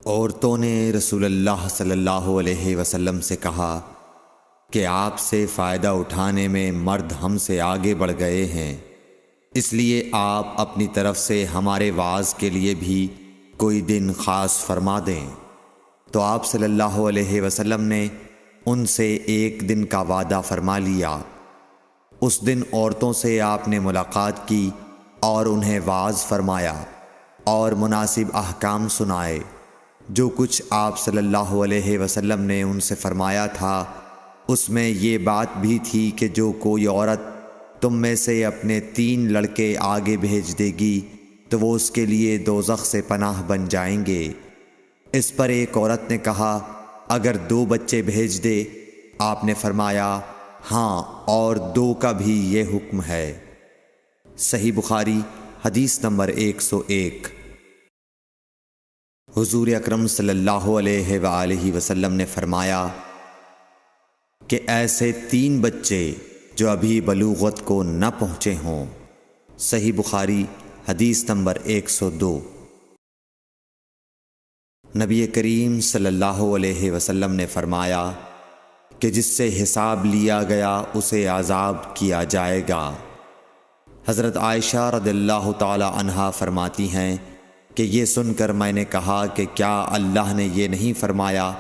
عورتوں نے رسول اللہ صلی اللہ علیہ وسلم سے کہا کہ آپ سے فائدہ اٹھانے میں مرد ہم سے آگے بڑھ گئے ہیں، اس لیے آپ اپنی طرف سے ہمارے وعظ کے لیے بھی کوئی دن خاص فرما دیں۔ تو آپ صلی اللہ علیہ وسلم نے ان سے ایک دن کا وعدہ فرما لیا۔ اس دن عورتوں سے آپ نے ملاقات کی اور انہیں وعظ فرمایا اور مناسب احکام سنائے۔ جو کچھ آپ صلی اللہ علیہ وسلم نے ان سے فرمایا تھا اس میں یہ بات بھی تھی کہ جو کوئی عورت تم میں سے اپنے 3 لڑکے آگے بھیج دے گی تو وہ اس کے لیے دوزخ سے پناہ بن جائیں گے۔ اس پر ایک عورت نے کہا اگر 2 بچے بھیج دے؟ آپ نے فرمایا ہاں، اور 2 کا بھی یہ حکم ہے۔ صحیح بخاری حدیث نمبر 101۔ حضور اکرم صلی اللہ علیہ وآلہ وسلم نے فرمایا کہ ایسے 3 بچے جو ابھی بلوغت کو نہ پہنچے ہوں۔ صحیح بخاری حدیث نمبر 102۔ نبی کریم صلی اللہ علیہ وسلم نے فرمایا کہ جس سے حساب لیا گیا اسے عذاب کیا جائے گا۔ حضرت عائشہ رضی اللہ تعالی عنہا فرماتی ہیں کہ یہ سن کر میں نے کہا کہ کیا اللہ نے یہ نہیں فرمایا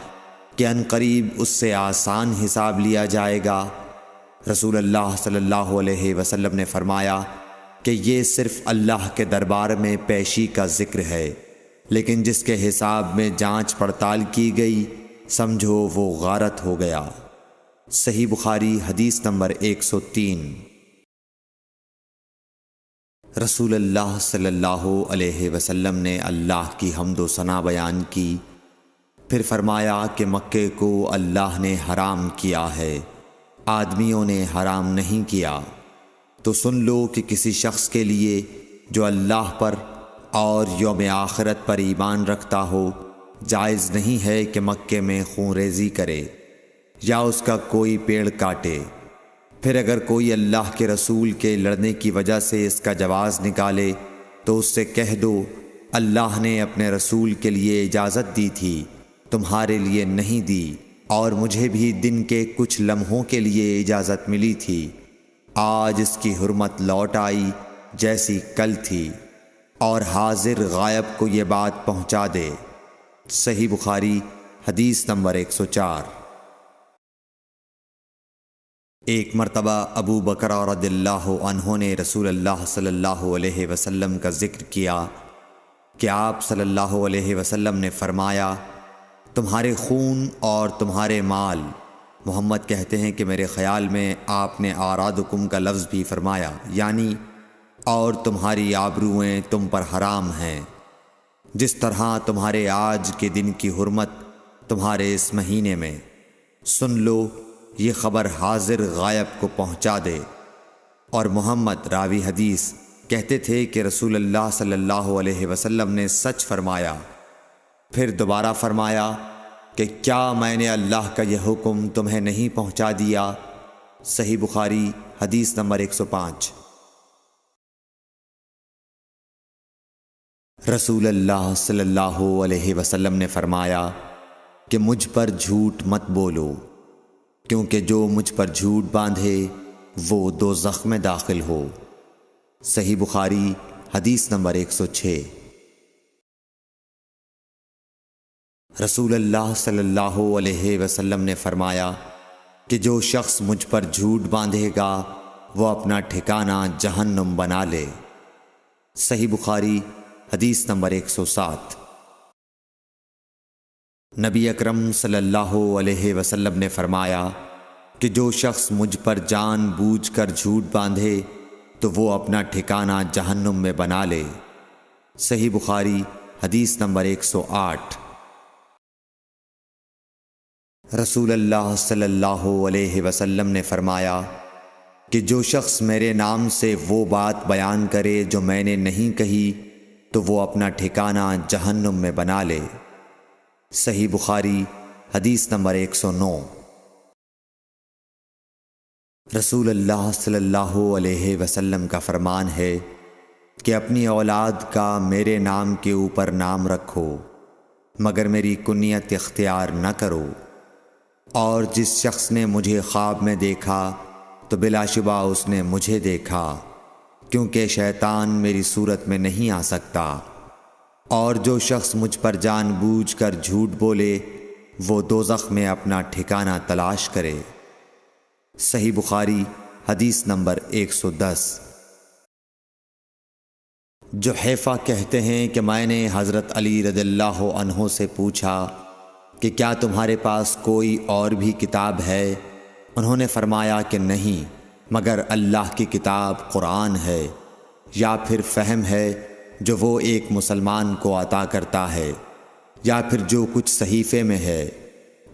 کہ عنقریب اس سے آسان حساب لیا جائے گا؟ رسول اللہ صلی اللہ علیہ وسلم نے فرمایا کہ یہ صرف اللہ کے دربار میں پیشی کا ذکر ہے، لیکن جس کے حساب میں جانچ پڑتال کی گئی سمجھو وہ غارت ہو گیا۔ صحیح بخاری حدیث نمبر 103۔ رسول اللہ صلی اللہ علیہ وسلم نے اللہ کی حمد و ثنا بیان کی، پھر فرمایا کہ مکے کو اللہ نے حرام کیا ہے، آدمیوں نے حرام نہیں کیا۔ تو سن لو کہ کسی شخص کے لیے جو اللہ پر اور یوم آخرت پر ایمان رکھتا ہو جائز نہیں ہے کہ مکے میں خون ریزی کرے یا اس کا کوئی پیڑ کاٹے۔ پھر اگر کوئی اللہ کے رسول کے لڑنے کی وجہ سے اس کا جواز نکالے تو اس سے کہہ دو اللہ نے اپنے رسول کے لیے اجازت دی تھی، تمہارے لیے نہیں دی، اور مجھے بھی دن کے کچھ لمحوں کے لیے اجازت ملی تھی، آج اس کی حرمت لوٹ آئی جیسی کل تھی، اور حاضر غائب کو یہ بات پہنچا دے۔ صحیح بخاری حدیث نمبر 104۔ ایک مرتبہ ابو بکر رضی اللہ عنہ نے رسول اللہ صلی اللہ علیہ وسلم کا ذکر کیا کہ آپ صلی اللہ علیہ وسلم نے فرمایا تمہارے خون اور تمہارے مال، محمد کہتے ہیں کہ میرے خیال میں آپ نے اعراضکم کا لفظ بھی فرمایا، یعنی اور تمہاری آبروئیں تم پر حرام ہیں، جس طرح تمہارے آج کے دن کی حرمت تمہارے اس مہینے میں۔ سن لو یہ خبر حاضر غائب کو پہنچا دے۔ اور محمد راوی حدیث کہتے تھے کہ رسول اللہ صلی اللہ علیہ وسلم نے سچ فرمایا۔ پھر دوبارہ فرمایا کہ کیا میں نے اللہ کا یہ حکم تمہیں نہیں پہنچا دیا؟ صحیح بخاری حدیث نمبر 105۔ رسول اللہ صلی اللہ علیہ وسلم نے فرمایا کہ مجھ پر جھوٹ مت بولو، کیونکہ جو مجھ پر جھوٹ باندھے وہ دوزخ میں داخل ہو۔ صحیح بخاری حدیث نمبر 106۔ رسول اللہ صلی اللہ علیہ وسلم نے فرمایا کہ جو شخص مجھ پر جھوٹ باندھے گا وہ اپنا ٹھکانہ جہنم بنا لے۔ صحیح بخاری حدیث نمبر 107۔ نبی اکرم صلی اللہ علیہ وسلم نے فرمایا کہ جو شخص مجھ پر جان بوجھ کر جھوٹ باندھے تو وہ اپنا ٹھکانہ جہنم میں بنا لے۔ صحیح بخاری حدیث نمبر 108۔ رسول اللہ صلی اللہ علیہ وسلم نے فرمایا کہ جو شخص میرے نام سے وہ بات بیان کرے جو میں نے نہیں کہی تو وہ اپنا ٹھکانہ جہنم میں بنا لے۔ صحیح بخاری حدیث نمبر 109۔ رسول اللہ صلی اللہ علیہ وسلم کا فرمان ہے کہ اپنی اولاد کا میرے نام کے اوپر نام رکھو، مگر میری کنیت اختیار نہ کرو۔ اور جس شخص نے مجھے خواب میں دیکھا تو بلا شبہ اس نے مجھے دیکھا، کیونکہ شیطان میری صورت میں نہیں آ سکتا۔ اور جو شخص مجھ پر جان بوجھ کر جھوٹ بولے وہ دوزخ میں اپنا ٹھکانہ تلاش کرے۔ صحیح بخاری حدیث نمبر 110۔ جحیفہ کہتے ہیں کہ میں نے حضرت علی رضی اللہ عنہ سے پوچھا کہ کیا تمہارے پاس کوئی اور بھی کتاب ہے؟ انہوں نے فرمایا کہ نہیں، مگر اللہ کی کتاب قرآن ہے، یا پھر فہم ہے جو وہ ایک مسلمان کو عطا کرتا ہے، یا پھر جو کچھ صحیفے میں ہے۔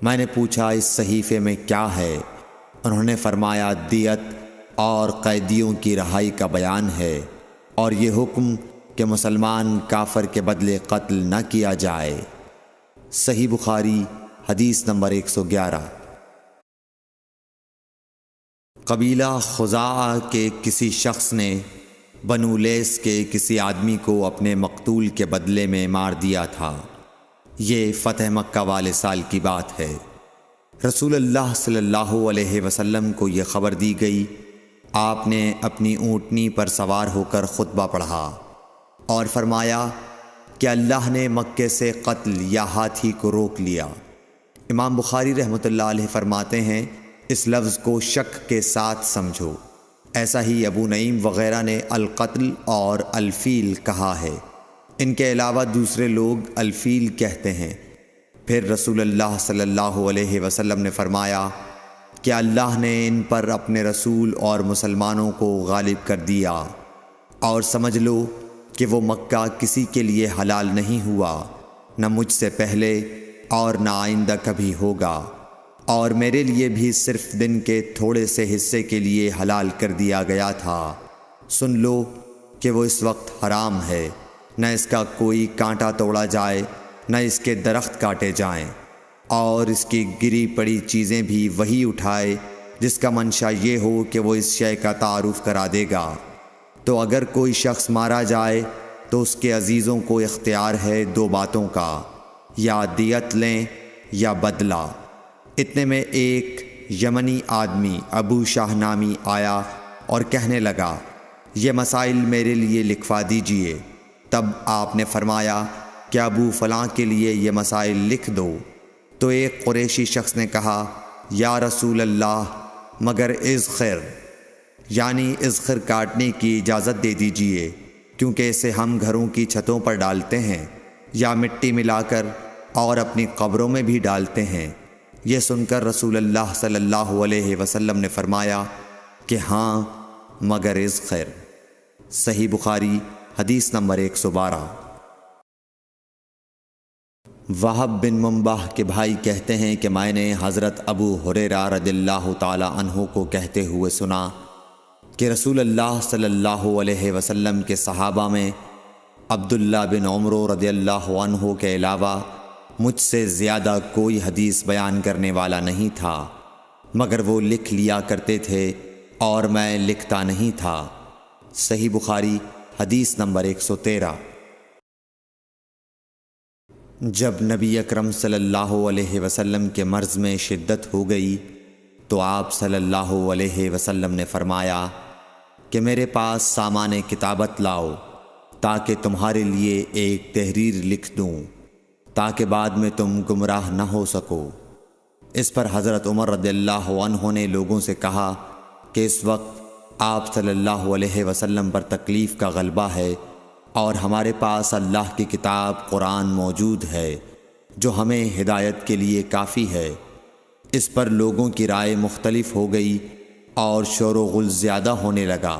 میں نے پوچھا اس صحیفے میں کیا ہے؟ انہوں نے فرمایا دیت اور قیدیوں کی رہائی کا بیان ہے، اور یہ حکم کہ مسلمان کافر کے بدلے قتل نہ کیا جائے۔ صحیح بخاری حدیث نمبر 111۔ قبیلہ خزاعہ کے کسی شخص نے بنو لیث کے کسی آدمی کو اپنے مقتول کے بدلے میں مار دیا تھا۔ یہ فتح مکہ والے سال کی بات ہے۔ رسول اللہ صلی اللہ علیہ وسلم کو یہ خبر دی گئی۔ آپ نے اپنی اونٹنی پر سوار ہو کر خطبہ پڑھا اور فرمایا کہ اللہ نے مکے سے قتل یا ہاتھی کو روک لیا۔ امام بخاری رحمۃ اللہ علیہ فرماتے ہیں اس لفظ کو شک کے ساتھ سمجھو۔ ایسا ہی ابو نعیم وغیرہ نے القتل اور الفیل کہا ہے۔ ان کے علاوہ دوسرے لوگ الفیل کہتے ہیں۔ پھر رسول اللہ صلی اللہ علیہ وسلم نے فرمایا کہ اللہ نے ان پر اپنے رسول اور مسلمانوں کو غالب کر دیا، اور سمجھ لو کہ وہ مکہ کسی کے لیے حلال نہیں ہوا، نہ مجھ سے پہلے اور نہ آئندہ کبھی ہوگا، اور میرے لیے بھی صرف دن کے تھوڑے سے حصے کے لیے حلال کر دیا گیا تھا۔ سن لو کہ وہ اس وقت حرام ہے، نہ اس کا کوئی کانٹا توڑا جائے، نہ اس کے درخت کاٹے جائیں، اور اس کی گری پڑی چیزیں بھی وہی اٹھائے جس کا منشا یہ ہو کہ وہ اس شے کا تعارف کرا دے گا۔ تو اگر کوئی شخص مارا جائے تو اس کے عزیزوں کو اختیار ہے دو باتوں کا، یا دیت لیں یا بدلہ۔ اتنے میں ایک یمنی آدمی ابو شاہ نامی آیا اور کہنے لگا یہ مسائل میرے لیے لکھوا دیجئے۔ تب آپ نے فرمایا کہ ابو فلاں کے لیے یہ مسائل لکھ دو۔ تو ایک قریشی شخص نے کہا یا رسول اللہ مگر اذخر، یعنی اذخر کاٹنے کی اجازت دے دیجئے، کیونکہ اسے ہم گھروں کی چھتوں پر ڈالتے ہیں یا مٹی ملا کر اور اپنی قبروں میں بھی ڈالتے ہیں۔ یہ سن کر رسول اللہ صلی اللہ علیہ وسلم نے فرمایا کہ ہاں مگر اذخر۔ صحیح بخاری حدیث نمبر 112۔ وہب بن منبح کے بھائی کہتے ہیں کہ میں نے حضرت ابو ہریرہ رضی اللہ تعالی عنہ کو کہتے ہوئے سنا کہ رسول اللہ صلی اللہ علیہ وسلم کے صحابہ میں عبداللہ بن عمر رضی اللہ عنہ کے علاوہ مجھ سے زیادہ کوئی حدیث بیان کرنے والا نہیں تھا، مگر وہ لکھ لیا کرتے تھے اور میں لکھتا نہیں تھا۔ صحیح بخاری حدیث نمبر 113۔ جب نبی اکرم صلی اللہ علیہ وسلم کے مرض میں شدت ہو گئی تو آپ صلی اللہ علیہ وسلم نے فرمایا کہ میرے پاس سامان کتابت لاؤ تاکہ تمہارے لیے ایک تحریر لکھ دوں، تاکہ بعد میں تم گمراہ نہ ہو سکو۔ اس پر حضرت عمر رضی اللہ عنہ نے لوگوں سے کہا کہ اس وقت آپ صلی اللہ علیہ وسلم پر تکلیف کا غلبہ ہے، اور ہمارے پاس اللہ کی کتاب قرآن موجود ہے جو ہمیں ہدایت کے لیے کافی ہے۔ اس پر لوگوں کی رائے مختلف ہو گئی اور شور و غل زیادہ ہونے لگا۔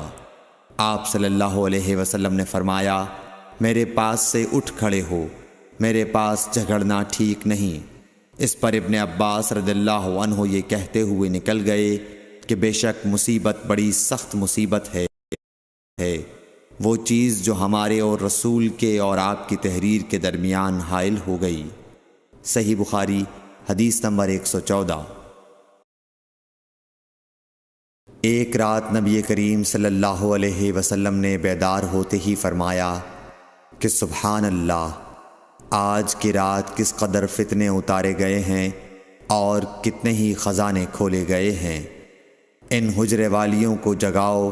آپ صلی اللہ علیہ وسلم نے فرمایا میرے پاس سے اٹھ کھڑے ہو، میرے پاس جھگڑنا ٹھیک نہیں۔ اس پر ابن عباس رضی اللہ عنہ یہ کہتے ہوئے نکل گئے کہ بے شک مصیبت بڑی سخت مصیبت ہے، وہ چیز جو ہمارے اور رسول کے اور آپ کی تحریر کے درمیان حائل ہو گئی۔ صحیح بخاری حدیث نمبر 114۔ ایک رات نبی کریم صلی اللہ علیہ وسلم نے بیدار ہوتے ہی فرمایا کہ سبحان اللہ، آج کی رات کس قدر فتنے اتارے گئے ہیں اور کتنے ہی خزانے کھولے گئے ہیں۔ ان حجرے والیوں کو جگاؤ،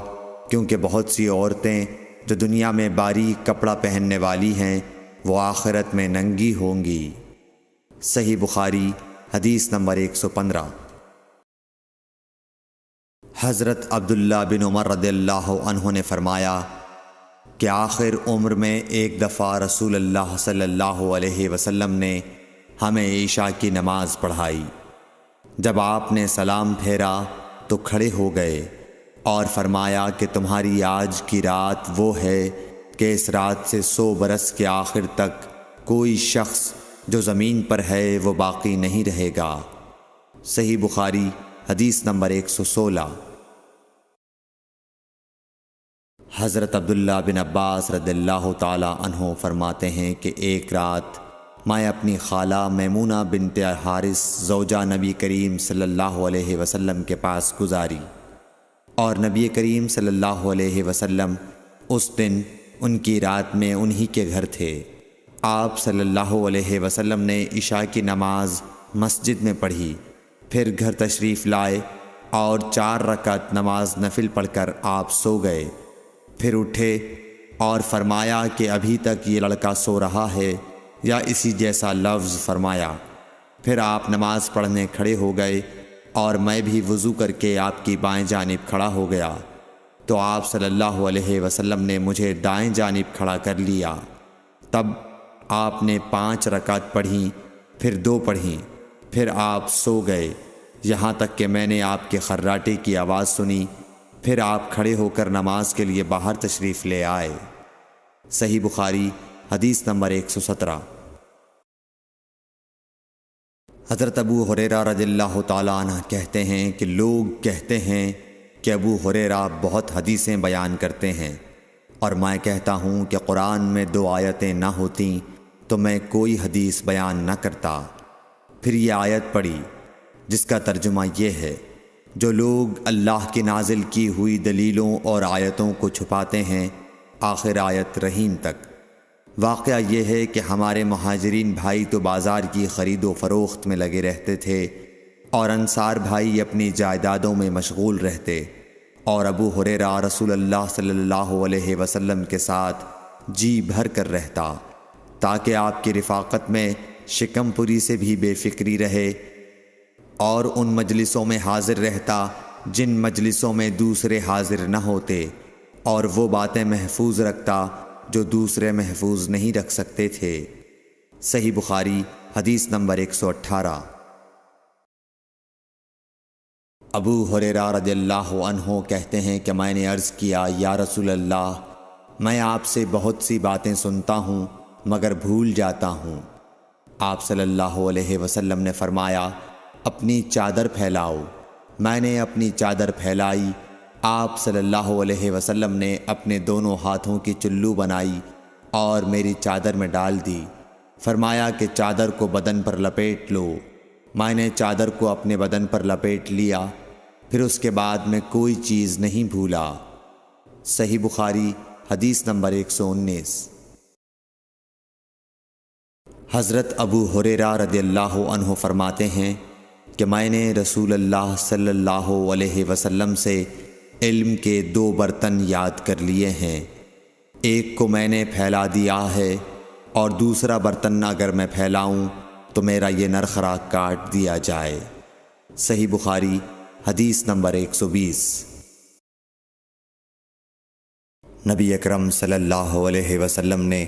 کیونکہ بہت سی عورتیں جو دنیا میں باریک کپڑا پہننے والی ہیں وہ آخرت میں ننگی ہوں گی۔ صحیح بخاری حدیث نمبر 115۔ حضرت عبداللہ بن عمر رضی اللہ عنہ نے فرمایا کہ آخر عمر میں ایک دفعہ رسول اللہ صلی اللہ علیہ وسلم نے ہمیں عشاء کی نماز پڑھائی۔ جب آپ نے سلام پھیرا تو کھڑے ہو گئے اور فرمایا کہ تمہاری آج کی رات وہ ہے کہ اس رات سے 100 برس کے آخر تک کوئی شخص جو زمین پر ہے وہ باقی نہیں رہے گا۔ صحیح بخاری حدیث نمبر 116۔ حضرت عبداللہ بن عباس رضی اللہ تعالی عنہ فرماتے ہیں کہ ایک رات میں اپنی خالہ میمونہ بنت حارث زوجہ نبی کریم صلی اللہ علیہ وسلم کے پاس گزاری، اور نبی کریم صلی اللہ علیہ وسلم اس دن ان کی رات میں انہی کے گھر تھے۔ آپ صلی اللہ علیہ وسلم نے عشاء کی نماز مسجد میں پڑھی، پھر گھر تشریف لائے اور 4 رکعت نماز نفل پڑھ کر آپ سو گئے۔ پھر اٹھے اور فرمایا کہ ابھی تک یہ لڑکا سو رہا ہے یا اسی جیسا لفظ فرمایا۔ پھر آپ نماز پڑھنے کھڑے ہو گئے اور میں بھی وضو کر کے آپ کی بائیں جانب کھڑا ہو گیا، تو آپ صلی اللہ علیہ وسلم نے مجھے دائیں جانب کھڑا کر لیا۔ تب آپ نے 5 رکعت پڑھیں، پھر 2 پڑھیں، پھر آپ سو گئے، یہاں تک کہ میں نے آپ کے خراٹے کی آواز سنی۔ پھر آپ کھڑے ہو کر نماز کے لیے باہر تشریف لے آئے۔ صحیح بخاری حدیث نمبر 117۔ حضرت ابو ہریرہ رضی اللہ تعالیٰ عنہ کہتے ہیں کہ لوگ کہتے ہیں کہ ابو ہریرہ بہت حدیثیں بیان کرتے ہیں، اور میں کہتا ہوں کہ قرآن میں 2 آیتیں نہ ہوتیں تو میں کوئی حدیث بیان نہ کرتا۔ پھر یہ آیت پڑھی جس کا ترجمہ یہ ہے، جو لوگ اللہ کی نازل کی ہوئی دلیلوں اور آیتوں کو چھپاتے ہیں، آخر آیت رحیم تک۔ واقعہ یہ ہے کہ ہمارے مہاجرین بھائی تو بازار کی خرید و فروخت میں لگے رہتے تھے، اور انصار بھائی اپنی جائیدادوں میں مشغول رہتے، اور ابو ہریرہ رسول اللہ صلی اللہ علیہ وسلم کے ساتھ جی بھر کر رہتا، تاکہ آپ کی رفاقت میں شکم پوری سے بھی بے فکری رہے، اور ان مجلسوں میں حاضر رہتا جن مجلسوں میں دوسرے حاضر نہ ہوتے، اور وہ باتیں محفوظ رکھتا جو دوسرے محفوظ نہیں رکھ سکتے تھے۔ صحیح بخاری حدیث نمبر 118۔ ابو ہریرہ رضی اللہ عنہ کہتے ہیں کہ میں نے عرض کیا، یا رسول اللہ، میں آپ سے بہت سی باتیں سنتا ہوں مگر بھول جاتا ہوں۔ آپ صلی اللہ علیہ وسلم نے فرمایا، اپنی چادر پھیلاؤ۔ میں نے اپنی چادر پھیلائی۔ آپ صلی اللہ علیہ وسلم نے اپنے دونوں ہاتھوں کی چلو بنائی اور میری چادر میں ڈال دی۔ فرمایا کہ چادر کو بدن پر لپیٹ لو۔ میں نے چادر کو اپنے بدن پر لپیٹ لیا، پھر اس کے بعد میں کوئی چیز نہیں بھولا۔ صحیح بخاری حدیث نمبر 119۔ حضرت ابو ہریرہ رضی اللہ عنہ فرماتے ہیں کہ میں نے رسول اللہ صلی اللہ علیہ وسلم سے علم کے 2 برتن یاد کر لیے ہیں، ایک کو میں نے پھیلا دیا ہے اور دوسرا برتن اگر میں پھیلاؤں تو میرا یہ نرخرا کاٹ دیا جائے۔ صحیح بخاری حدیث نمبر 120۔ نبی اکرم صلی اللہ علیہ وسلم نے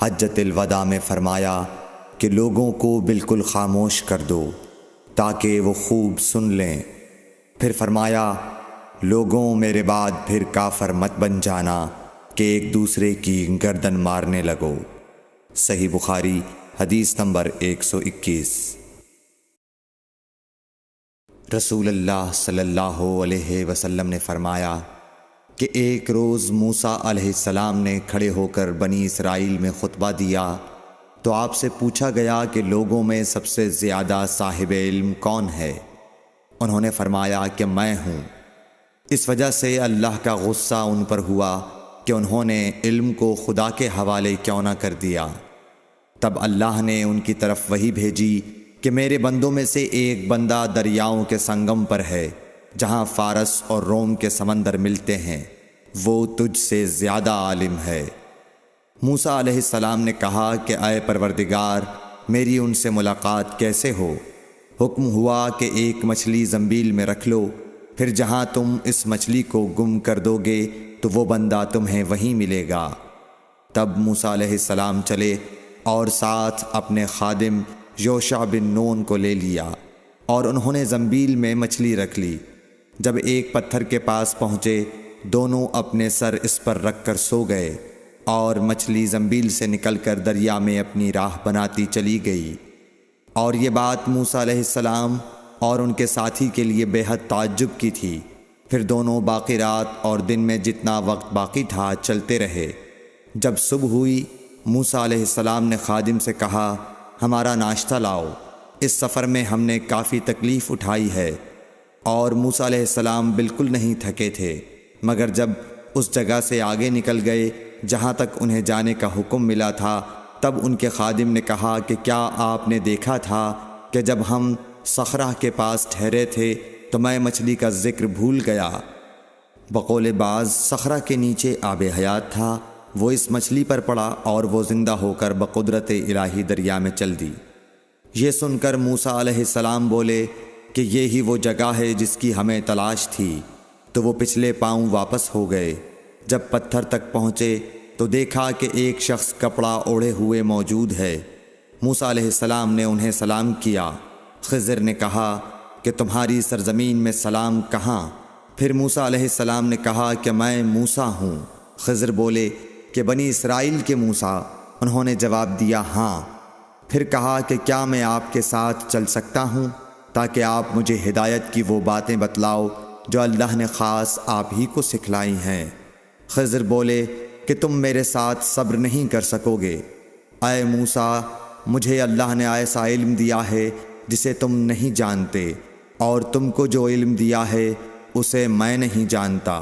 حجۃ الوداع میں فرمایا کہ لوگوں کو بالکل خاموش کر دو تاکہ وہ خوب سن لیں۔ پھر فرمایا، لوگوں میرے بعد پھر کافر مت بن جانا کہ ایک دوسرے کی گردن مارنے لگو۔ صحیح بخاری حدیث نمبر 121۔ رسول اللہ صلی اللہ علیہ وسلم نے فرمایا کہ ایک روز موسیٰ علیہ السلام نے کھڑے ہو کر بنی اسرائیل میں خطبہ دیا تو آپ سے پوچھا گیا کہ لوگوں میں سب سے زیادہ صاحب علم کون ہے؟ انہوں نے فرمایا کہ میں ہوں۔ اس وجہ سے اللہ کا غصہ ان پر ہوا کہ انہوں نے علم کو خدا کے حوالے کیوں نہ کر دیا۔ تب اللہ نے ان کی طرف وحی بھیجی کہ میرے بندوں میں سے ایک بندہ دریاؤں کے سنگم پر ہے جہاں فارس اور روم کے سمندر ملتے ہیں، وہ تجھ سے زیادہ عالم ہے۔ موسیٰ علیہ السلام نے کہا کہ اے پروردگار، میری ان سے ملاقات کیسے ہو؟ حکم ہوا کہ ایک مچھلی زنبیل میں رکھ لو، پھر جہاں تم اس مچھلی کو گم کر دو گے تو وہ بندہ تمہیں وہیں ملے گا۔ تب موسیٰ علیہ السلام چلے اور ساتھ اپنے خادم یوشع بن نون کو لے لیا، اور انہوں نے زنبیل میں مچھلی رکھ لی۔ جب ایک پتھر کے پاس پہنچے، دونوں اپنے سر اس پر رکھ کر سو گئے، اور مچھلی زنبیل سے نکل کر دریا میں اپنی راہ بناتی چلی گئی۔ اور یہ بات موسیٰ علیہ السلام اور ان کے ساتھی کے لیے بے حد تعجب کی تھی۔ پھر دونوں باقی رات اور دن میں جتنا وقت باقی تھا چلتے رہے۔ جب صبح ہوئی، موسیٰ علیہ السلام نے خادم سے کہا، ہمارا ناشتہ لاؤ، اس سفر میں ہم نے کافی تکلیف اٹھائی ہے۔ اور موسیٰ علیہ السلام بالکل نہیں تھکے تھے، مگر جب اس جگہ سے آگے نکل گئے جہاں تک انہیں جانے کا حکم ملا تھا، تب ان کے خادم نے کہا کہ کیا آپ نے دیکھا تھا کہ جب ہم صخرہ کے پاس ٹھہرے تھے تو میں مچھلی کا ذکر بھول گیا؟ بقول بعض صخرہ کے نیچے آب حیات تھا، وہ اس مچھلی پر پڑا اور وہ زندہ ہو کر بقدرت الہی دریا میں چل دی۔ یہ سن کر موسیٰ علیہ السلام بولے کہ یہ ہی وہ جگہ ہے جس کی ہمیں تلاش تھی، تو وہ پچھلے پاؤں واپس ہو گئے۔ جب پتھر تک پہنچے تو دیکھا کہ ایک شخص کپڑا اوڑھے ہوئے موجود ہے۔ موسیٰ علیہ السلام نے انہیں سلام کیا۔ خضر نے کہا کہ تمہاری سرزمین میں سلام کہاں؟ پھر موسیٰ علیہ السلام نے کہا کہ میں موسیٰ ہوں۔ خضر بولے کہ بنی اسرائیل کے موسیٰ؟ انہوں نے جواب دیا ہاں۔ پھر کہا کہ کیا میں آپ کے ساتھ چل سکتا ہوں تاکہ آپ مجھے ہدایت کی وہ باتیں بتلاؤ جو اللہ نے خاص آپ ہی کو سکھلائی ہیں؟ خضر بولے کہ تم میرے ساتھ صبر نہیں کر سکو گے۔ اے موسیٰ، مجھے اللہ نے ایسا علم دیا ہے جسے تم نہیں جانتے، اور تم کو جو علم دیا ہے اسے میں نہیں جانتا۔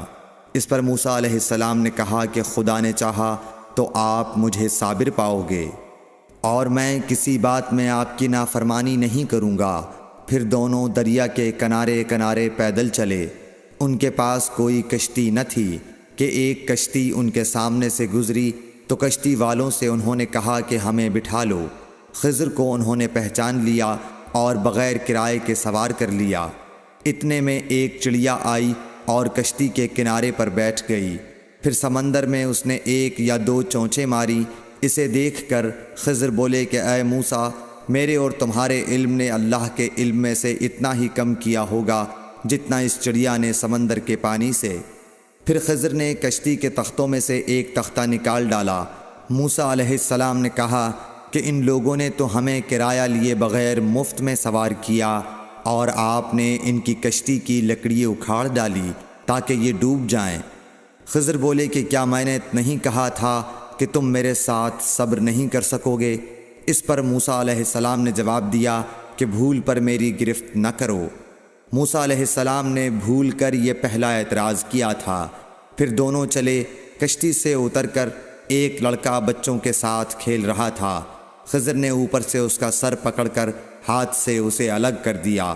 اس پر موسیٰ علیہ السلام نے کہا کہ خدا نے چاہا تو آپ مجھے صابر پاؤ گے، اور میں کسی بات میں آپ کی نافرمانی نہیں کروں گا۔ پھر دونوں دریا کے کنارے کنارے پیدل چلے۔ ان کے پاس کوئی کشتی نہ تھی کہ ایک کشتی ان کے سامنے سے گزری تو کشتی والوں سے انہوں نے کہا کہ ہمیں بٹھا لو۔ خضر کو انہوں نے پہچان لیا اور بغیر کرائے کے سوار کر لیا۔ اتنے میں ایک چڑیا آئی اور کشتی کے کنارے پر بیٹھ گئی۔ پھر سمندر میں اس نے ایک یا دو چونچیں ماری۔ اسے دیکھ کر خضر بولے کہ اے موسیٰ، میرے اور تمہارے علم نے اللہ کے علم میں سے اتنا ہی کم کیا ہوگا جتنا اس چڑیا نے سمندر کے پانی سے۔ پھر خضر نے کشتی کے تختوں میں سے ایک تختہ نکال ڈالا۔ موسیٰ علیہ السلام نے کہا کہ ان لوگوں نے تو ہمیں کرایہ لیے بغیر مفت میں سوار کیا، اور آپ نے ان کی کشتی کی لکڑی اکھاڑ ڈالی تاکہ یہ ڈوب جائیں۔ خضر بولے کہ کیا میں نے نہیں کہا تھا کہ تم میرے ساتھ صبر نہیں کر سکو گے؟ اس پر موسیٰ علیہ السلام نے جواب دیا کہ بھول پر میری گرفت نہ کرو۔ موسیٰ علیہ السلام نے بھول کر یہ پہلا اعتراض کیا تھا۔ پھر دونوں چلے۔ کشتی سے اتر کر ایک لڑکا بچوں کے ساتھ کھیل رہا تھا۔ خضر نے اوپر سے اس کا سر پکڑ کر ہاتھ سے اسے الگ کر دیا۔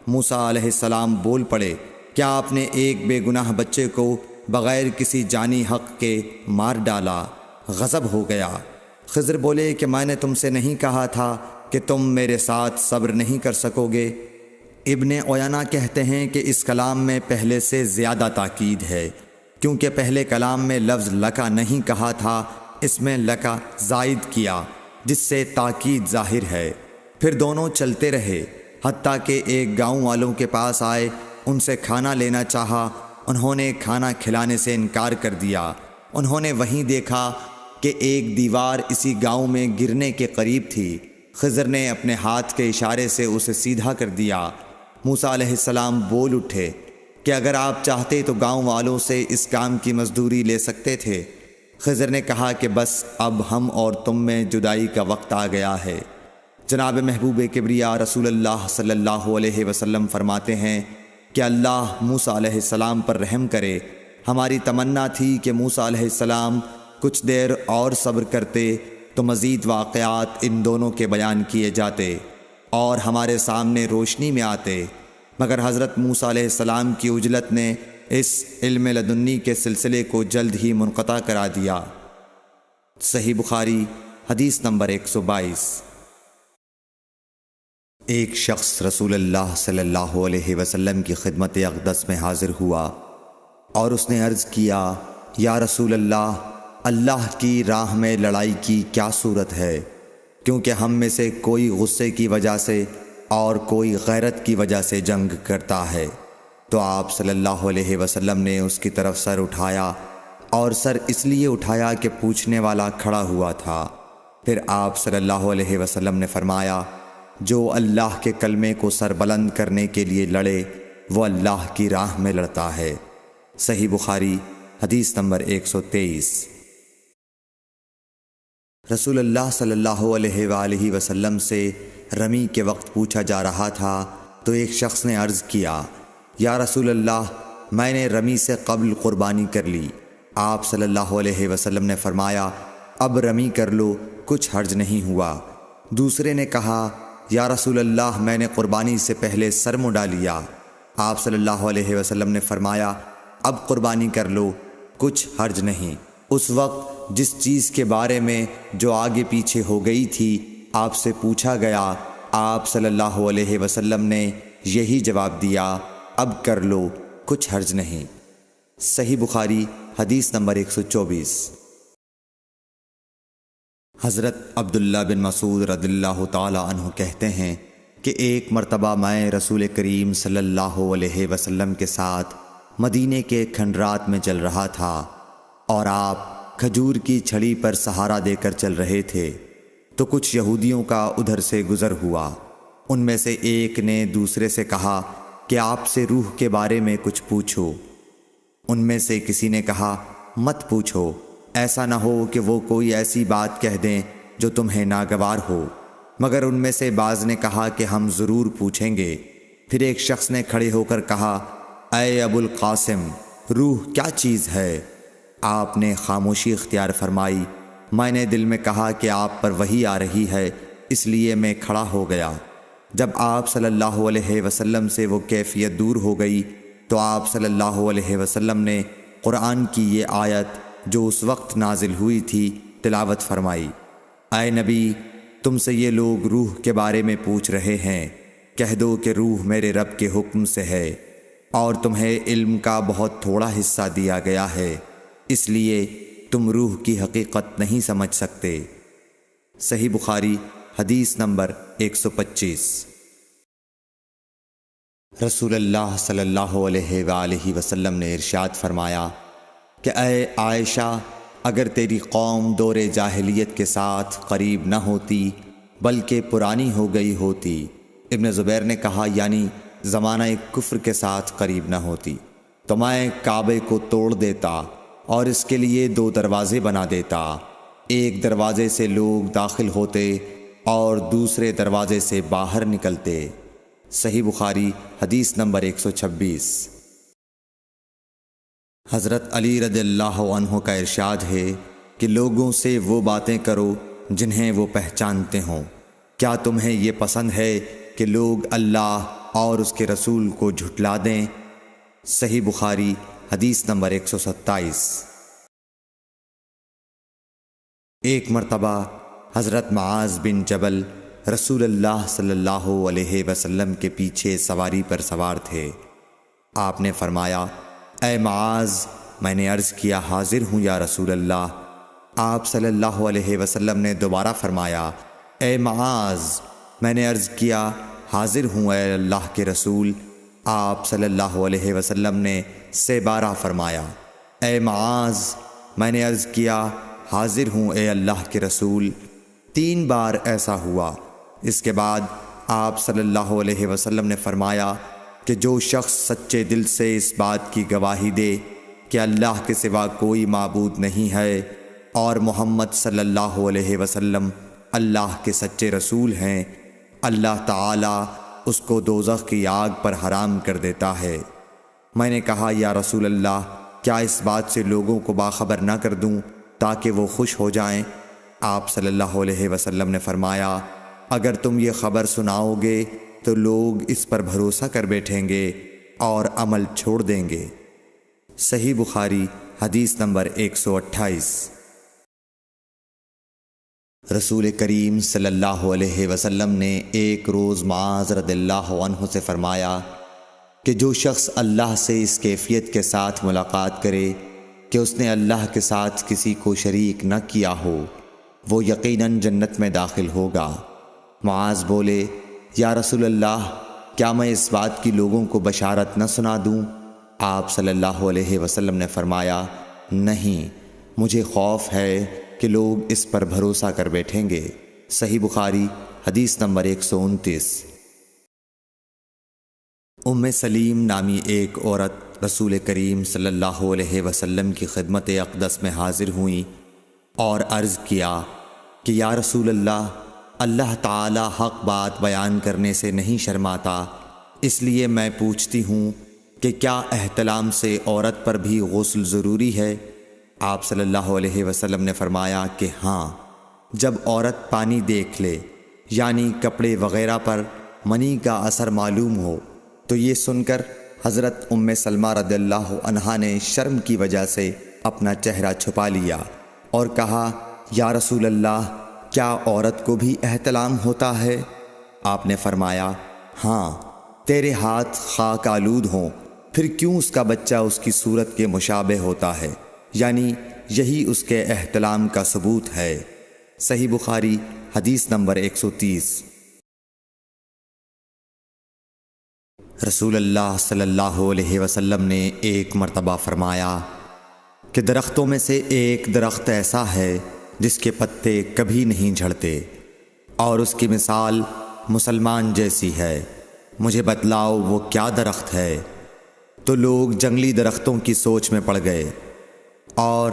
موسیٰ علیہ السلام بول پڑے، کیا آپ نے ایک بے گناہ بچے کو بغیر کسی جانی حق کے مار ڈالا؟ غضب ہو گیا۔ خضر بولے کہ میں نے تم سے نہیں کہا تھا کہ تم میرے ساتھ صبر نہیں کر سکو گے؟ ابن عیینہ کہتے ہیں کہ اس کلام میں پہلے سے زیادہ تاکید ہے، کیونکہ پہلے کلام میں لفظ لکا نہیں کہا تھا، اس میں لکا زائد کیا، جس سے تاکید ظاہر ہے۔ پھر دونوں چلتے رہے، حتیٰ کہ ایک گاؤں والوں کے پاس آئے، ان سے کھانا لینا چاہا۔ انہوں نے کھانا کھلانے سے انکار کر دیا۔ انہوں نے وہیں دیکھا کہ ایک دیوار اسی گاؤں میں گرنے کے قریب تھی۔ خضر نے اپنے ہاتھ کے اشارے سے اسے سیدھا کر دیا۔ موسیٰ علیہ السلام بول اٹھے کہ اگر آپ چاہتے تو گاؤں والوں سے اس کام کی مزدوری لے سکتے تھے۔ خضر نے کہا کہ بس اب ہم اور تم میں جدائی کا وقت آ گیا ہے۔ جناب محبوب کبریا رسول اللہ صلی اللہ علیہ وسلم فرماتے ہیں کہ اللہ موسیٰ علیہ السلام پر رحم کرے۔ ہماری تمنا تھی کہ موسیٰ علیہ السلام کچھ دیر اور صبر کرتے تو مزید واقعات ان دونوں کے بیان کیے جاتے اور ہمارے سامنے روشنی میں آتے، مگر حضرت موسیٰ علیہ السلام کی عجلت نے اس علم لدنی کے سلسلے کو جلد ہی منقطع کرا دیا۔ صحیح بخاری حدیث نمبر 122۔ ایک شخص رسول اللہ صلی اللہ علیہ وسلم کی خدمت اقدس میں حاضر ہوا اور اس نے عرض کیا، یا رسول اللہ، اللہ کی راہ میں لڑائی کی کیا صورت ہے؟ کیونکہ ہم میں سے کوئی غصے کی وجہ سے اور کوئی غیرت کی وجہ سے جنگ کرتا ہے۔ تو آپ صلی اللہ علیہ وسلم نے اس کی طرف سر اٹھایا، اور سر اس لیے اٹھایا کہ پوچھنے والا کھڑا ہوا تھا۔ پھر آپ صلی اللہ علیہ وسلم نے فرمایا، جو اللہ کے کلمے کو سر بلند کرنے کے لیے لڑے وہ اللہ کی راہ میں لڑتا ہے۔ صحیح بخاری حدیث نمبر 123۔ رسول اللہ صلی اللہ علیہ وآلہ وسلم سے رمی کے وقت پوچھا جا رہا تھا تو ایک شخص نے عرض کیا، یا رسول اللہ، میں نے رمی سے قبل قربانی کر لی۔ آپ صلی اللہ علیہ وسلم نے فرمایا، اب رمی کر لو، کچھ حرج نہیں ہوا۔ دوسرے نے کہا، یا رسول اللہ، میں نے قربانی سے پہلے سر منڈا لیا۔ آپ صلی اللہ علیہ وسلم نے فرمایا، اب قربانی کر لو، کچھ حرج نہیں۔ اس وقت جس چیز کے بارے میں جو آگے پیچھے ہو گئی تھی آپ سے پوچھا گیا، آپ صلی اللہ علیہ وسلم نے یہی جواب دیا، اب کر لو، کچھ حرج نہیں۔ صحیح بخاری حدیث نمبر 124۔ حضرت عبداللہ بن مسعود رضی اللہ تعالی عنہ کہتے ہیں کہ ایک مرتبہ میں رسول کریم صلی اللہ علیہ وسلم کے ساتھ مدینے کے کھنڈرات میں چل رہا تھا اور آپ کھجور کی چھڑی پر سہارا دے کر چل رہے تھے، تو کچھ یہودیوں کا ادھر سے گزر ہوا۔ ان میں سے ایک نے دوسرے سے کہا کہ آپ سے روح کے بارے میں کچھ پوچھو۔ ان میں سے کسی نے کہا، مت پوچھو، ایسا نہ ہو کہ وہ کوئی ایسی بات کہہ دیں جو تمہیں ناگوار ہو۔ مگر ان میں سے بعض نے کہا کہ ہم ضرور پوچھیں گے۔ پھر ایک شخص نے کھڑے ہو کر کہا، اے ابو القاسم، روح کیا چیز ہے؟ آپ نے خاموشی اختیار فرمائی۔ میں نے دل میں کہا کہ آپ پر وحی آ رہی ہے، اس لیے میں کھڑا ہو گیا۔ جب آپ صلی اللہ علیہ وسلم سے وہ کیفیت دور ہو گئی تو آپ صلی اللہ علیہ وسلم نے قرآن کی یہ آیت جو اس وقت نازل ہوئی تھی تلاوت فرمائی، اے نبی، تم سے یہ لوگ روح کے بارے میں پوچھ رہے ہیں، کہہ دو کہ روح میرے رب کے حکم سے ہے، اور تمہیں علم کا بہت تھوڑا حصہ دیا گیا ہے، اس لیے تم روح کی حقیقت نہیں سمجھ سکتے۔ صحیح بخاری حدیث نمبر 125۔ رسول اللہ صلی اللہ علیہ وآلہ وسلم نے ارشاد فرمایا کہ اے عائشہ، اگر تیری قوم دور جاہلیت کے ساتھ قریب نہ ہوتی بلکہ پرانی ہو گئی ہوتی۔ ابن زبیر نے کہا، یعنی زمانہ کفر کے ساتھ قریب نہ ہوتی، تو میں کعبے کو توڑ دیتا اور اس کے لیے 2 دروازے بنا دیتا، ایک دروازے سے لوگ داخل ہوتے اور دوسرے دروازے سے باہر نکلتے۔ صحیح بخاری حدیث نمبر 126۔ حضرت علی رضی اللہ عنہ کا ارشاد ہے کہ لوگوں سے وہ باتیں کرو جنہیں وہ پہچانتے ہوں۔ کیا تمہیں یہ پسند ہے کہ لوگ اللہ اور اس کے رسول کو جھٹلا دیں؟ صحیح بخاری حدیث نمبر 127۔ ایک مرتبہ حضرت معاذ بن جبل رسول اللہ صلی اللہ علیہ وسلم کے پیچھے سواری پر سوار تھے۔ آپ نے فرمایا، اے معاذ، میں نے عرض کیا، حاضر ہوں یا رسول اللہ۔ آپ صلی اللہ علیہ وسلم نے دوبارہ فرمایا، اے معاذ، میں نے عرض کیا، حاضر ہوں اے اللہ کے رسول۔ آپ صلی اللہ علیہ وسلم نے 3 فرمایا، اے معاذ، میں نے عرض کیا، حاضر ہوں اے اللہ کے رسول۔ 3 بار ایسا ہوا۔ اس کے بعد آپ صلی اللہ علیہ وسلم نے فرمایا کہ جو شخص سچے دل سے اس بات کی گواہی دے کہ اللہ کے سوا کوئی معبود نہیں ہے اور محمد صلی اللہ علیہ وسلم اللہ کے سچے رسول ہیں، اللہ تعالی اس کو دوزخ کی آگ پر حرام کر دیتا ہے۔ میں نے کہا، یا رسول اللہ، کیا اس بات سے لوگوں کو باخبر نہ کر دوں تاکہ وہ خوش ہو جائیں؟ آپ صلی اللہ علیہ وسلم نے فرمایا، اگر تم یہ خبر سناؤ گے تو لوگ اس پر بھروسہ کر بیٹھیں گے اور عمل چھوڑ دیں گے۔ صحیح بخاری حدیث نمبر 128۔ رسول کریم صلی اللہ علیہ وسلم نے ایک روز معاذ رضی اللہ عنہ سے فرمایا کہ جو شخص اللہ سے اس کیفیت کے ساتھ ملاقات کرے کہ اس نے اللہ کے ساتھ کسی کو شریک نہ کیا ہو، وہ یقیناً جنت میں داخل ہوگا۔ معاذ بولے، یا رسول اللہ، کیا میں اس بات کی لوگوں کو بشارت نہ سنا دوں؟ آپ صلی اللہ علیہ وسلم نے فرمایا، نہیں، مجھے خوف ہے کہ لوگ اس پر بھروسہ کر بیٹھیں گے۔ صحیح بخاری حدیث نمبر 129۔ ام سلیم نامی ایک عورت رسول کریم صلی اللہ علیہ وسلم کی خدمت اقدس میں حاضر ہوئیں اور عرض کیا کہ یا رسول اللہ، اللہ تعالی حق بات بیان کرنے سے نہیں شرماتا، اس لیے میں پوچھتی ہوں کہ کیا احتلام سے عورت پر بھی غسل ضروری ہے؟ آپ صلی اللہ علیہ وسلم نے فرمایا کہ ہاں، جب عورت پانی دیکھ لے، یعنی کپڑے وغیرہ پر منی کا اثر معلوم ہو۔ تو یہ سن کر حضرت ام سلمہ رضی اللہ عنہا نے شرم کی وجہ سے اپنا چہرہ چھپا لیا اور کہا، یا رسول اللہ، کیا عورت کو بھی احتلام ہوتا ہے؟ آپ نے فرمایا، ہاں، تیرے ہاتھ خاک آلود ہوں، پھر کیوں اس کا بچہ اس کی صورت کے مشابہ ہوتا ہے؟ یعنی یہی اس کے احتلام کا ثبوت ہے۔ صحیح بخاری حدیث نمبر 130۔ رسول اللہ صلی اللہ علیہ وسلم نے ایک مرتبہ فرمایا کہ درختوں میں سے ایک درخت ایسا ہے جس کے پتے کبھی نہیں جھڑتے، اور اس کی مثال مسلمان جیسی ہے، مجھے بتلاؤ وہ کیا درخت ہے؟ تو لوگ جنگلی درختوں کی سوچ میں پڑ گئے، اور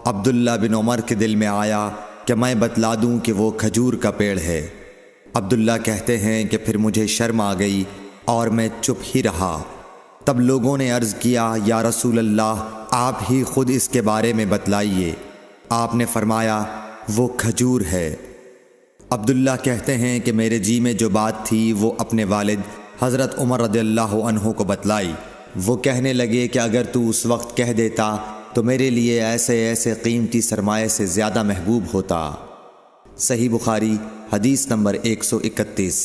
عبداللہ بن عمر کے دل میں آیا کہ میں بتلا دوں کہ وہ کھجور کا پیڑ ہے۔ عبداللہ کہتے ہیں کہ پھر مجھے شرم آ گئی اور میں چپ ہی رہا۔ تب لوگوں نے عرض کیا، یا رسول اللہ، آپ ہی خود اس کے بارے میں بتلائیے۔ آپ نے فرمایا، وہ کھجور ہے۔ عبداللہ کہتے ہیں کہ میرے جی میں جو بات تھی وہ اپنے والد حضرت عمر رضی اللہ عنہ کو بتلائی۔ وہ کہنے لگے کہ اگر تو اس وقت کہہ دیتا تو میرے لیے ایسے ایسے قیمتی سرمایے سے زیادہ محبوب ہوتا۔ صحیح بخاری حدیث نمبر 131۔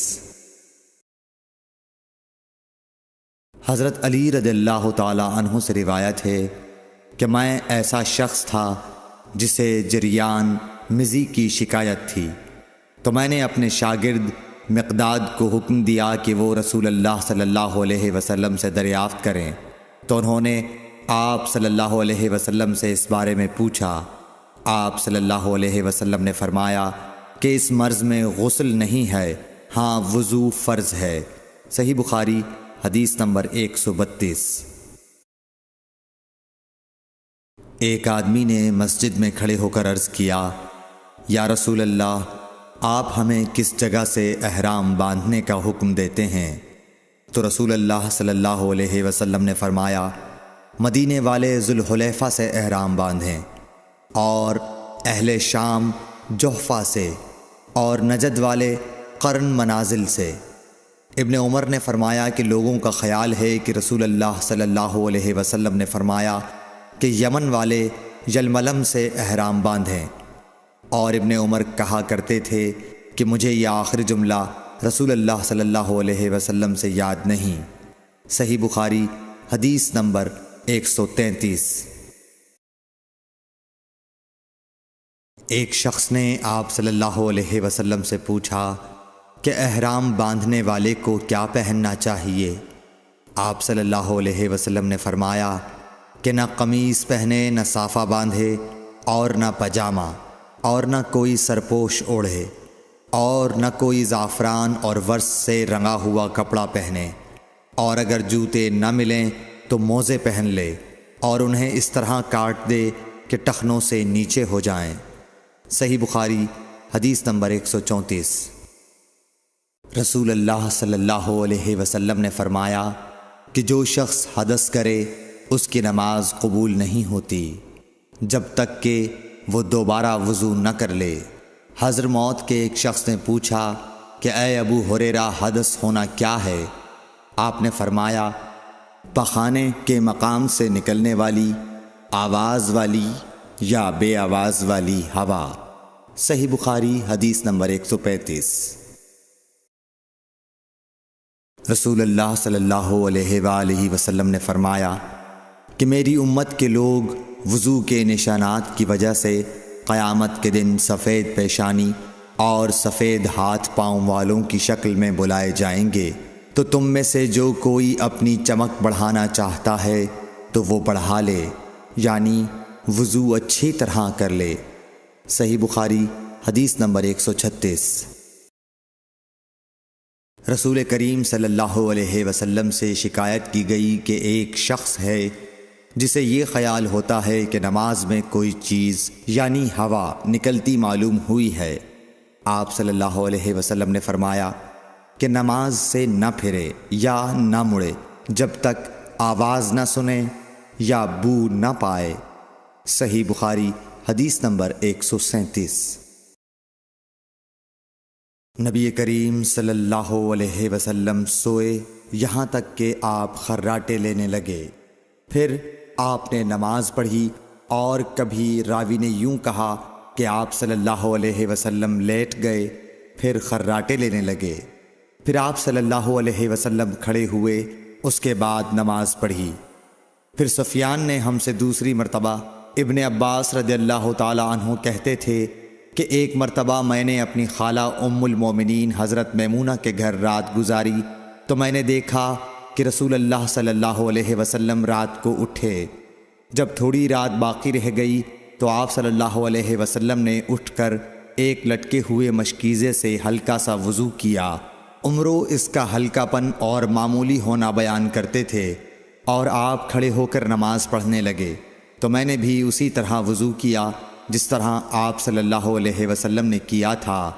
حضرت علی رضی اللہ تعالی عنہ سے روایت ہے کہ میں ایسا شخص تھا جسے جریان مزی کی شکایت تھی، تو میں نے اپنے شاگرد مقداد کو حکم دیا کہ وہ رسول اللہ صلی اللہ علیہ وسلم سے دریافت کریں، تو انہوں نے آپ صلی اللہ علیہ وسلم سے اس بارے میں پوچھا۔ آپ صلی اللہ علیہ وسلم نے فرمایا کہ اس مرض میں غسل نہیں ہے، ہاں وضو فرض ہے۔ صحیح بخاری حدیث نمبر 132۔ ایک آدمی نے مسجد میں کھڑے ہو کر عرض کیا، یا رسول اللہ، آپ ہمیں کس جگہ سے احرام باندھنے کا حکم دیتے ہیں؟ تو رسول اللہ صلی اللہ علیہ وسلم نے فرمایا، مدینے والے ذوالحلیفہ سے احرام باندھیں، اور اہل شام جحفہ سے، اور نجد والے قرن منازل سے۔ ابن عمر نے فرمایا کہ لوگوں کا خیال ہے کہ رسول اللہ صلی اللہ علیہ وسلم نے فرمایا کہ یمن والے یلملم سے احرام باندھیں، اور ابن عمر کہا کرتے تھے کہ مجھے یہ آخری جملہ رسول اللہ صلی اللہ علیہ وسلم سے یاد نہیں۔ صحیح بخاری حدیث نمبر 133۔ ایک شخص نے آپ صلی اللہ علیہ وسلم سے پوچھا کہ احرام باندھنے والے کو کیا پہننا چاہیے؟ آپ صلی اللہ علیہ وسلم نے فرمایا کہ نہ قمیص پہنے، نہ صافہ باندھے، اور نہ پاجامہ، اور نہ کوئی سرپوش اوڑھے، اور نہ کوئی زعفران اور ورس سے رنگا ہوا کپڑا پہنے، اور اگر جوتے نہ ملیں تو موزے پہن لے، اور انہیں اس طرح کاٹ دے کہ ٹخنوں سے نیچے ہو جائیں۔ صحیح بخاری حدیث نمبر 134۔ رسول اللہ صلی اللہ علیہ وسلم نے فرمایا کہ جو شخص حدث کرے اس کی نماز قبول نہیں ہوتی جب تک کہ وہ دوبارہ وضو نہ کر لے۔ حضر موت کے ایک شخص نے پوچھا کہ اے ابو ہریرہ حدث ہونا کیا ہے؟ آپ نے فرمایا پخانے کے مقام سے نکلنے والی آواز والی یا بے آواز والی ہوا۔ صحیح بخاری حدیث نمبر 135۔ رسول اللہ صلی اللہ علیہ وآلہ وسلم نے فرمایا کہ میری امت کے لوگ وضو کے نشانات کی وجہ سے قیامت کے دن سفید پیشانی اور سفید ہاتھ پاؤں والوں کی شکل میں بلائے جائیں گے، تو تم میں سے جو کوئی اپنی چمک بڑھانا چاہتا ہے تو وہ بڑھا لے، یعنی وضو اچھی طرح کر لے۔ صحیح بخاری حدیث نمبر 136۔ رسول کریم صلی اللہ علیہ وسلم سے شکایت کی گئی کہ ایک شخص ہے جسے یہ خیال ہوتا ہے کہ نماز میں کوئی چیز یعنی ہوا نکلتی معلوم ہوئی ہے۔ آپ صلی اللہ علیہ وسلم نے فرمایا کہ نماز سے نہ پھرے یا نہ مڑے جب تک آواز نہ سنے یا بو نہ پائے۔ صحیح بخاری حدیث نمبر 137۔ نبی کریم صلی اللہ علیہ وسلم سوئے یہاں تک کہ آپ خراٹے لینے لگے، پھر آپ نے نماز پڑھی، اور کبھی راوی نے یوں کہا کہ آپ صلی اللہ علیہ وسلم لیٹ گئے پھر خراٹے لینے لگے، پھر آپ صلی اللہ علیہ وسلم کھڑے ہوئے، اس کے بعد نماز پڑھی۔ پھر سفیان نے ہم سے دوسری مرتبہ، ابن عباس رضی اللہ تعالی عنہ کہتے تھے کہ ایک مرتبہ میں نے اپنی خالہ ام المومنین حضرت میمونہ کے گھر رات گزاری تو میں نے دیکھا کہ رسول اللہ صلی اللہ علیہ وسلم رات کو اٹھے۔ جب تھوڑی رات باقی رہ گئی تو آپ صلی اللہ علیہ وسلم نے اٹھ کر ایک لٹکے ہوئے مشکیزے سے ہلکا سا وضو کیا۔ عمرو اس کا ہلکا پن اور معمولی ہونا بیان کرتے تھے، اور آپ کھڑے ہو کر نماز پڑھنے لگے تو میں نے بھی اسی طرح وضو کیا جس طرح آپ صلی اللہ علیہ وسلم نے کیا تھا،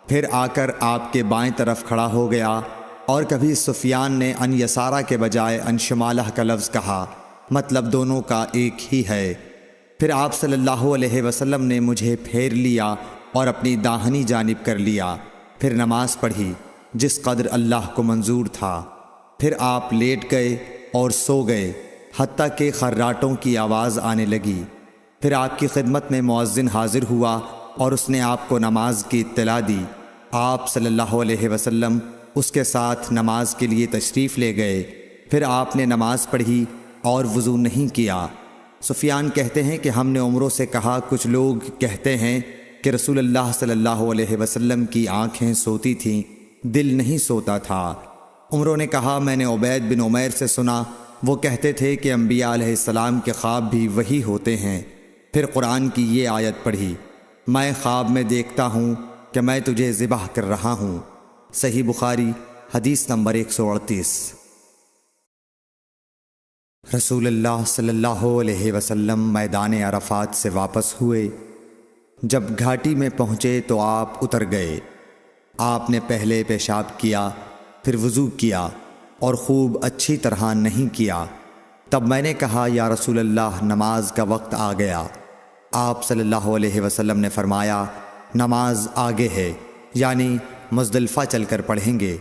پھر آ کر آپ کے بائیں طرف کھڑا ہو گیا۔ اور کبھی سفیان نے ان یسارہ کے بجائے ان شمالہ کا لفظ کہا، مطلب دونوں کا ایک ہی ہے۔ پھر آپ صلی اللہ علیہ وسلم نے مجھے پھیر لیا اور اپنی داہنی جانب کر لیا، پھر نماز پڑھی جس قدر اللہ کو منظور تھا، پھر آپ لیٹ گئے اور سو گئے حتیٰ کہ خراٹوں کی آواز آنے لگی۔ پھر آپ کی خدمت میں مؤذن حاضر ہوا اور اس نے آپ کو نماز کی اطلاع دی۔ آپ صلی اللہ علیہ وسلم اس کے ساتھ نماز کے لیے تشریف لے گئے، پھر آپ نے نماز پڑھی اور وضو نہیں کیا۔ سفیان کہتے ہیں کہ ہم نے عمروں سے کہا، کچھ لوگ کہتے ہیں کہ رسول اللہ صلی اللہ علیہ وسلم کی آنکھیں سوتی تھیں، دل نہیں سوتا تھا۔ عمروں نے کہا، میں نے عبید بن عمیر سے سنا، وہ کہتے تھے کہ انبیاء علیہ السلام کے خواب بھی وہی ہوتے ہیں۔ پھر قرآن کی یہ آیت پڑھی، میں خواب میں دیکھتا ہوں کہ میں تجھے ذبح کر رہا ہوں۔ صحیح بخاری حدیث نمبر 138۔ رسول اللہ صلی اللہ علیہ وسلم میدان عرفات سے واپس ہوئے۔ جب گھاٹی میں پہنچے تو آپ اتر گئے۔ آپ نے پہلے پیشاب کیا، پھر وضو کیا اور خوب اچھی طرح نہیں کیا۔ تب میں نے کہا، یا رسول اللہ، نماز کا وقت آ گیا۔ آپ صلی اللہ علیہ وسلم نے فرمایا، نماز آگے ہے، یعنی مزدلفہ چل کر پڑھیں گے۔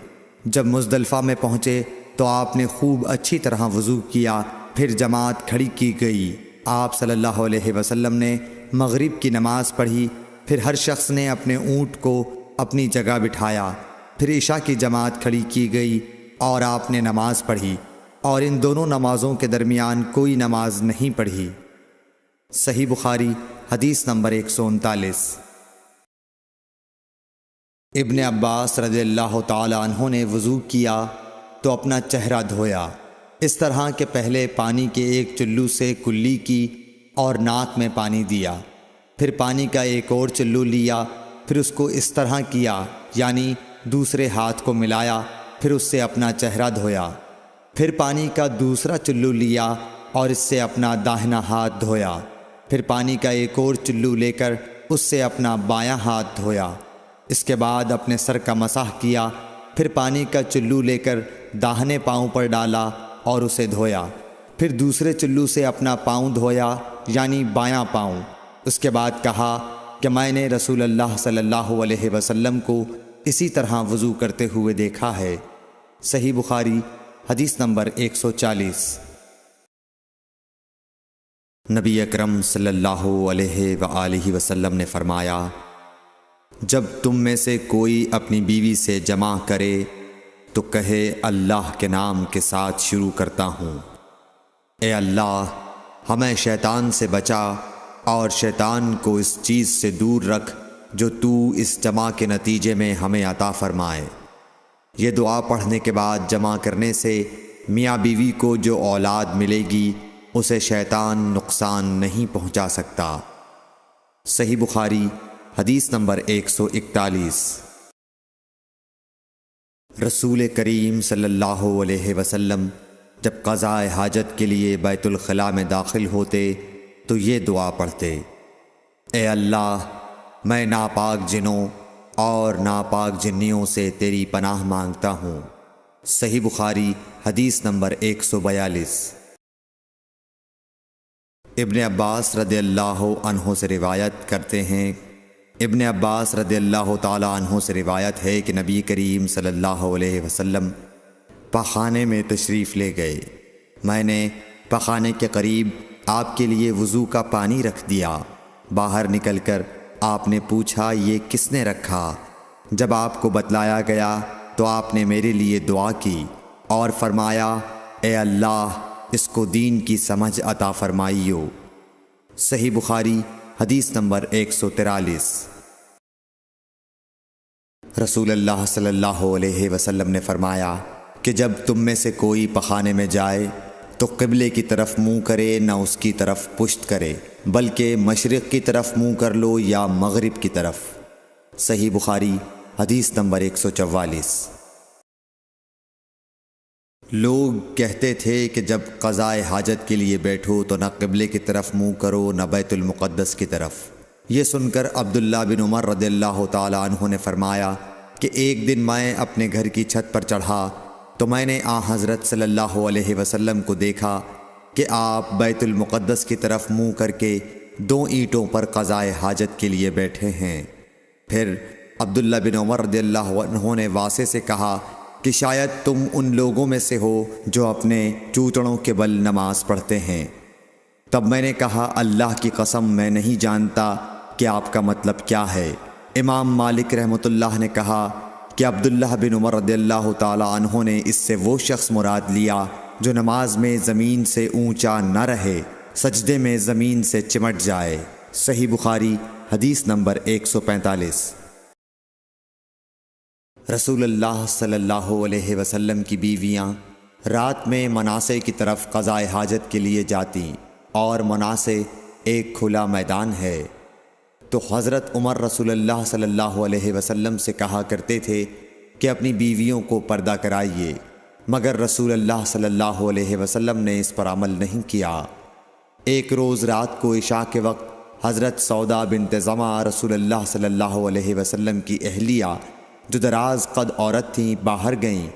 جب مزدلفہ میں پہنچے تو آپ نے خوب اچھی طرح وضو کیا، پھر جماعت کھڑی کی گئی۔ آپ صلی اللہ علیہ وسلم نے مغرب کی نماز پڑھی، پھر ہر شخص نے اپنے اونٹ کو اپنی جگہ بٹھایا، پھر عشاء کی جماعت کھڑی کی گئی اور آپ نے نماز پڑھی، اور ان دونوں نمازوں کے درمیان کوئی نماز نہیں پڑھی۔ صحیح بخاری حدیث نمبر 139۔ ابن عباس رضی اللہ تعالی عنہ نے وضو کیا تو اپنا چہرہ دھویا، اس طرح کہ پہلے پانی کے ایک چلو سے کلی کی اور ناک میں پانی دیا، پھر پانی کا ایک اور چلو لیا، پھر اس کو اس طرح کیا، یعنی دوسرے ہاتھ کو ملایا، پھر اس سے اپنا چہرہ دھویا، پھر پانی کا دوسرا چلو لیا اور اس سے اپنا داہنا ہاتھ دھویا، پھر پانی کا ایک اور چلو لے کر اس سے اپنا بایاں ہاتھ دھویا، اس کے بعد اپنے سر کا مسح کیا، پھر پانی کا چلو لے کر داہنے پاؤں پر ڈالا اور اسے دھویا، پھر دوسرے چلو سے اپنا پاؤں دھویا، یعنی بایاں پاؤں۔ اس کے بعد کہا، کہ میں نے رسول اللہ صلی اللہ علیہ وسلم کو اسی طرح وضو کرتے ہوئے دیکھا ہے۔ صحیح بخاری حدیث نمبر 140۔ نبی اکرم صلی اللہ علیہ وآلہ وسلم نے فرمایا، جب تم میں سے کوئی اپنی بیوی سے جمع کرے تو کہے اللہ کے نام کے ساتھ شروع کرتا ہوں، اے اللہ ہمیں شیطان سے بچا اور شیطان کو اس چیز سے دور رکھ جو تو اس جمع کے نتیجے میں ہمیں عطا فرمائے۔ یہ دعا پڑھنے کے بعد جمع کرنے سے میاں بیوی کو جو اولاد ملے گی اسے شیطان نقصان نہیں پہنچا سکتا۔ صحیح بخاری حدیث نمبر 141۔ رسول کریم صلی اللہ علیہ وسلم جب قضاء حاجت کے لیے بیت الخلاء میں داخل ہوتے تو یہ دعا پڑھتے، اے اللہ میں ناپاک جنوں اور ناپاک جنیوں سے تیری پناہ مانگتا ہوں۔ صحیح بخاری حدیث نمبر 142۔ ابن عباس رضی اللہ عنہ سے روایت کرتے ہیں، ابن عباس رضی اللہ تعالی عنہ سے روایت ہے کہ نبی کریم صلی اللہ علیہ وسلم پاخانے میں تشریف لے گئے۔ میں نے پاخانے کے قریب آپ کے لیے وضو کا پانی رکھ دیا۔ باہر نکل کر آپ نے پوچھا یہ کس نے رکھا؟ جب آپ کو بتلایا گیا تو آپ نے میرے لیے دعا کی اور فرمایا، اے اللہ اس کو دین کی سمجھ عطا فرمائیو۔ صحیح بخاری حدیث نمبر 143۔ رسول اللہ صلی اللہ علیہ وسلم نے فرمایا کہ جب تم میں سے کوئی پخانے میں جائے تو قبلے کی طرف منہ کرے نہ اس کی طرف پشت کرے، بلکہ مشرق کی طرف منہ کر لو یا مغرب کی طرف۔ صحیح بخاری حدیث نمبر 144۔ لوگ کہتے تھے کہ جب قضاء حاجت کے لیے بیٹھو تو نہ قبلے کی طرف منہ کرو نہ بیت المقدس کی طرف۔ یہ سن کر عبداللہ بن عمر رضی اللہ تعالی عنہ نے فرمایا کہ ایک دن میں اپنے گھر کی چھت پر چڑھا تو میں نے حضرت صلی اللہ علیہ وسلم کو دیکھا کہ آپ بیت المقدس کی طرف منہ کر کے 2 اینٹوں پر قضاء حاجت کے لیے بیٹھے ہیں۔ پھر عبداللہ بن عمر رضی اللہ عنہ نے واسع سے کہا کہ شاید تم ان لوگوں میں سے ہو جو اپنے چوتڑوں کے بل نماز پڑھتے ہیں۔ تب میں نے کہا اللہ کی قسم میں نہیں جانتا کہ آپ کا مطلب کیا ہے۔ امام مالک رحمۃ اللہ نے کہا کہ عبداللہ بن عمر رضی اللہ تعالی عنہ نے اس سے وہ شخص مراد لیا جو نماز میں زمین سے اونچا نہ رہے، سجدے میں زمین سے چمٹ جائے۔ صحیح بخاری حدیث نمبر 145۔ رسول اللہ صلی اللہ علیہ وسلم کی بیویاں رات میں مناصے کی طرف قضاء حاجت کے لیے جاتی اور مناصے ایک کھلا میدان ہے، تو حضرت عمر رسول اللہ صلی اللہ علیہ وسلم سے کہا کرتے تھے کہ اپنی بیویوں کو پردہ کرائیے، مگر رسول اللہ صلی اللہ علیہ وسلم نے اس پر عمل نہیں کیا۔ ایک روز رات کو عشاء کے وقت حضرت سودا بنت زمعہ رسول اللہ صلی اللہ علیہ وسلم کی اہلیہ جو دراز قد عورت تھیں باہر گئیں۔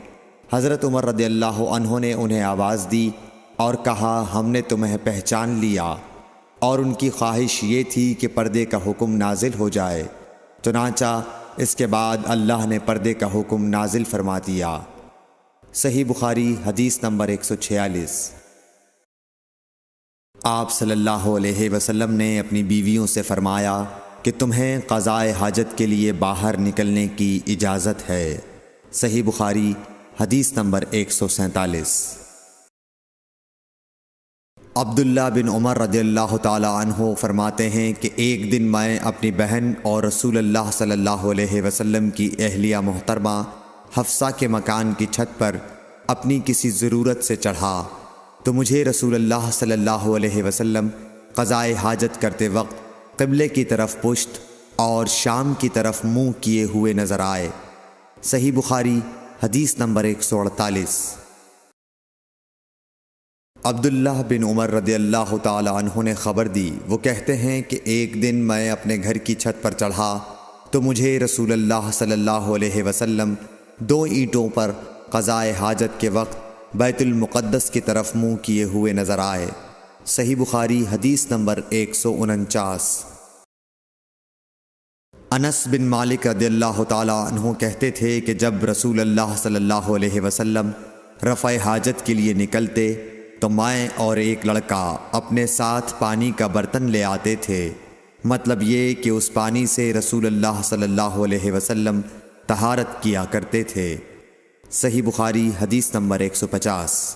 حضرت عمر رضی اللہ عنہ نے انہیں آواز دی اور کہا ہم نے تمہیں پہچان لیا، اور ان کی خواہش یہ تھی کہ پردے کا حکم نازل ہو جائے، چنانچہ اس کے بعد اللہ نے پردے کا حکم نازل فرما دیا۔ صحیح بخاری حدیث نمبر 146۔ آپ صلی اللہ علیہ وسلم نے اپنی بیویوں سے فرمایا کہ تمہیں قضاء حاجت کے لیے باہر نکلنے کی اجازت ہے۔ صحیح بخاری حدیث نمبر 147۔ عبداللہ بن عمر رضی اللہ تعالی عنہ فرماتے ہیں کہ ایک دن میں اپنی بہن اور رسول اللہ صلی اللہ علیہ وسلم کی اہلیہ محترمہ حفصہ کے مکان کی چھت پر اپنی کسی ضرورت سے چڑھا تو مجھے رسول اللہ صلی اللہ علیہ وسلم قضاء حاجت کرتے وقت قبلے کی طرف پشت اور شام کی طرف منہ کیے ہوئے نظر آئے۔ صحیح بخاری حدیث نمبر 148۔ عبداللہ بن عمر رضی اللہ تعالی عنہ نے خبر دی، وہ کہتے ہیں کہ ایک دن میں اپنے گھر کی چھت پر چڑھا تو مجھے رسول اللہ صلی اللہ علیہ وسلم 2 اینٹوں پر قضاء حاجت کے وقت بیت المقدس کی طرف منہ کیے ہوئے نظر آئے۔ صحیح بخاری حدیث نمبر 149۔ انس بن مالک رضی اللہ تعالیٰ عنہ کہتے تھے کہ جب رسول اللہ صلی اللہ علیہ وسلم رفع حاجت کے لیے نکلتے تو میں اور ایک لڑکا اپنے ساتھ پانی کا برتن لے آتے تھے، مطلب یہ کہ اس پانی سے رسول اللہ صلی اللہ علیہ وسلم طہارت کیا کرتے تھے۔ صحیح بخاری حدیث نمبر 150۔